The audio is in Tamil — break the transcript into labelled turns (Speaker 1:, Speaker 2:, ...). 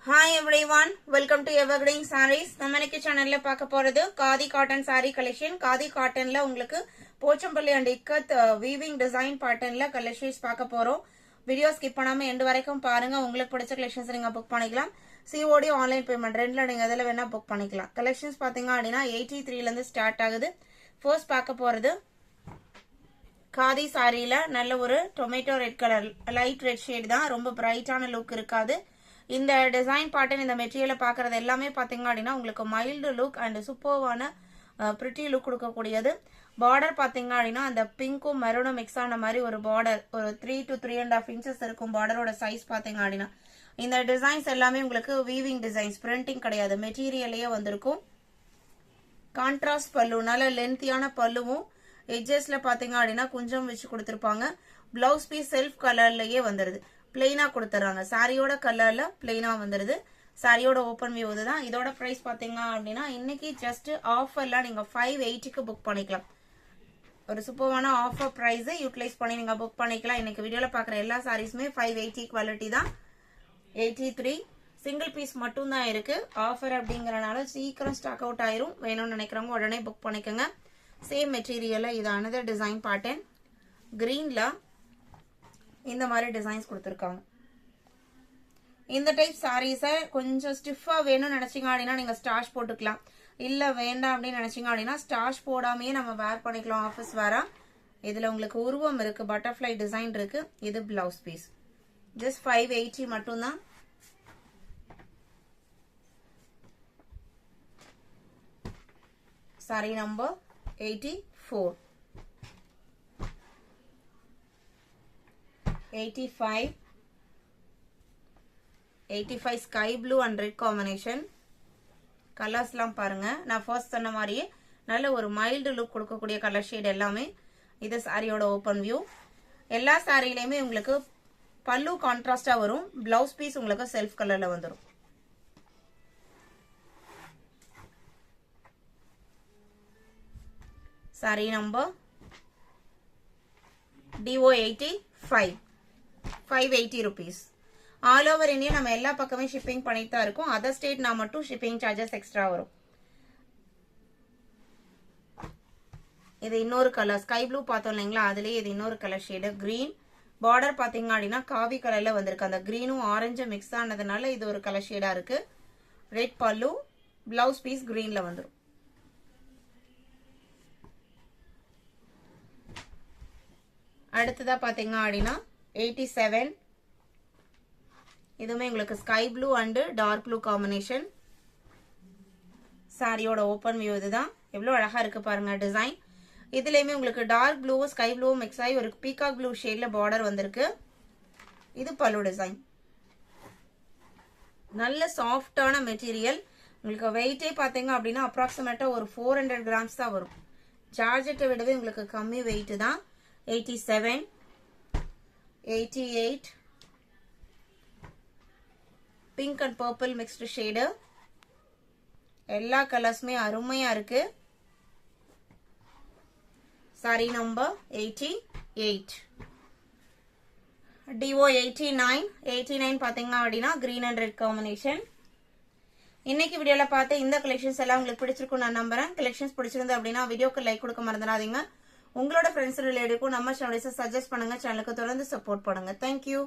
Speaker 1: Hi everyone, welcome to Evergreen Sarees. நம்ம இன்னைக்கு சேனல்ல பார்க்க போறது khadi cotton saree collection. Khadi காட்டன்ல உங்களுக்கு Pochampally and ikat weaving design பேட்டர்ன்ல கலெக்ஷன்ஸ் பார்க்க போறோம். வீடியோ ஸ்கிப் பண்ணாம எண்ட் வரைக்கும் பாருங்க. உங்களுக்கு பிடிச்ச கலெக்ஷன்ஸ் நீங்க புக் பண்ணிக்கலாம். COD ஆன்லைன் பேமெண்ட் ரெண்டுல நீங்க எதுல வேணா புக் பண்ணிக்கலாம். கலெக்ஷன்ஸ் பாத்தீங்க அப்படின்னா 83 ல இருந்து ஸ்டார்ட் ஆகுது. ஃபர்ஸ்ட் பார்க்க போறது காதி சாரியில நல்ல ஒரு tomato red colour light red shade தான், ரொம்ப பிரைட்டான லுக் இருக்காது. இந்த டிசைன் பேட்டர்ன் இந்த மெட்டீரியலை பார்க்கறது எல்லாமே பார்த்தீங்க அப்படின்னா உங்களுக்கு மைல்டு லுக் அண்ட் சூப்பர்வான பிரிட்டி லுக் கொடுக்கக்கூடியது. பார்டர் பார்த்தீங்க அப்படின்னா அந்த பிங்க்கும் மெரூனும் மிக்ஸ் ஆன மாதிரி ஒரு பார்டர், ஒரு 3 to 3.5 inches இருக்கும் பார்டரோட சைஸ் பார்த்தீங்க அப்படின்னா. இந்த டிசைன்ஸ் எல்லாமே உங்களுக்கு வீவிங் டிசைன்ஸ், பிரிண்டிங் கிடையாது, மெட்டீரியலையே வந்திருக்கும். கான்ட்ராஸ்ட் பல்லு, நல்ல லென்த்தியான பல்லுவும் எட்ஜஸ்ல பாத்தீங்க அப்படின்னா கொஞ்சம் வச்சு கொடுத்துருப்பாங்க. பிளவுஸ் பீஸ் செல்ஃப் கலர்லயே வந்துருது, பிளெயினா கொடுத்துறாங்க. சாரியோட கலர்ல பிளெயினா வந்துருது. சாரியோட ஓப்பன் வியூ இதுதான். இதோட பிரைஸ் பாத்தீங்க அப்படின்னா இன்னைக்கு ஜஸ்ட் ஆஃபர்ல நீங்க 580க்கு புக் பண்ணிக்கலாம். ஒரு சூப்பரான ஆஃபர் பிரைஸ் யூட்டிலைஸ் பண்ணி நீங்க புக் பண்ணிக்கலாம். இன்னைக்கு வீடியோல பாக்குற எல்லா சாரீஸுமே 580 குவாலிட்டி தான். 83 சிங்கிள் பீஸ் மட்டும் தான் இருக்கு. ஆஃபர் அப்படிங்கறனால சீக்கிரம் ஸ்டாக் அவுட் ஆயிரும். வேணும்னு நினைக்கிறவங்க உடனே புக் பண்ணிக்கோங்க. சேம் மெட்டீரியல்ல இது அனதர் டிசைன் பேட்டர்ன். கிரீன்ல இந்த மாதிரி டிசைன்ஸ் கொடுத்துருக்காங்க. இந்த டைப் சாரீஸை கொஞ்சம் ஸ்டிஃபா வேணும்னு நினைச்சீங்க அப்படின்னா நீங்க ஸ்டார்ச் போட்டுக்கலாம். இல்ல வேண்டாம் அப்படின்னு நினைச்சீங்க அப்படின்னா ஸ்டார்ச் போடாமையே நம்ம வேர் பண்ணிக்கலாம் ஆஃபீஸ் வேரா. இதுல உங்களுக்கு உருவம் இருக்கு, பட்டர்ஃபிளை டிசைன் இருக்கு. இது பிளவுஸ் பீஸ். ஜஸ்ட் 580 மட்டும்தான். Sari number 84, 85 sky blue and red combination. கலர்ஸ்லாம் பாருங்க. நான் ஃபர்ஸ்ட் சொன்ன மாதிரியே நல்ல ஒரு மைல்டு லுக் கொடுக்கக்கூடிய கலர் ஷேட் எல்லாமே. இது சாரியோட ஓப்பன் வியூ. எல்லா சாரிலையுமே உங்களுக்கு பல்லு கான்ட்ராஸ்டா வரும். பிளவுஸ் பீஸ் உங்களுக்கு செல்ஃப் கலர்ல வந்துடும். Sorry number DO85, 580 rupees. All over India நம்ம எல்லா பக்கமே ஷிப்பிங் பண்ணிட்டு தான் இருக்கும். அதர் ஸ்டேட் நான் மட்டும் ஷிப்பிங் சார்ஜஸ் எக்ஸ்ட்ரா வரும். இது இன்னொரு கலர் ஸ்கை ப்ளூ பார்த்தோம் இல்லைங்களா, அதுலயே இது இன்னொரு கலர் ஷேடு கிரீன். பார்டர் பாத்தீங்க அப்படின்னா காவி கலர்ல வந்திருக்கு. அந்த கிரீனும் ஆரஞ்சும் மிக்ஸ் ஆனதுனால இது ஒரு கலர் ஷேடா இருக்கு. ரெட் பல்லு, பிளவுஸ் பீஸ் கிரீன்ல வந்துடும். அடுத்ததா பாத்தீங்க அப்படின்னா 87. இதுவுமே உங்களுக்கு sky blue and dark blue combination. சாரியோட ஓப்பன் வியூ இதுதான். எவ்வளவு அழகா இருக்கு பாருங்க டிசைன். இதுலயுமே உங்களுக்கு டார்க் ப்ளூவும் ஸ்கை ப்ளூவும் மிக்ஸ் ஆகி ஒரு பீகாக் ப்ளூ ஷேட்ல பார்டர் வந்திருக்கு. இது பல்லு டிசைன். நல்ல சாஃப்டான மெட்டீரியல். உங்களுக்கு வெயிட்டே பாத்தீங்க அப்படின்னா அப்ராக்சிமேட்டா ஒரு 400 grams தான் வரும். ஜார்ஜெட்டை விடவே உங்களுக்கு கம்மி வெயிட் தான். 87, 88 pink and purple mixed shade. எல்லா கலர்ஸுமே அருமையா இருக்கு. சாரி நம்பர் 88, DO89, 89 பாத்தீங்க அப்படின்னா கிரீன் அண்ட் ரெட் காம்பினேஷன். இன்னைக்கு வீடியோல பார்த்து இந்த கலெக்ஷன்ஸ் எல்லாம் உங்களுக்கு பிடிச்சிருக்கும் நான் நம்புறேன். கலெக்ஷன்ஸ் பிடிச்சிருந்து அப்படின்னா வீடியோக்கு லைக் கொடுக்க மறந்துடாதீங்க. உங்களோட ஃப்ரெண்ட்ஸ் ரிலேட்டிவ்க்கும் நம்ம சேனலை சஜஸ்ட் பண்ணுங்க. சேனலுக்கு தொடர்ந்து சப்போர்ட் பண்ணுங்க. தேங்க்யூ.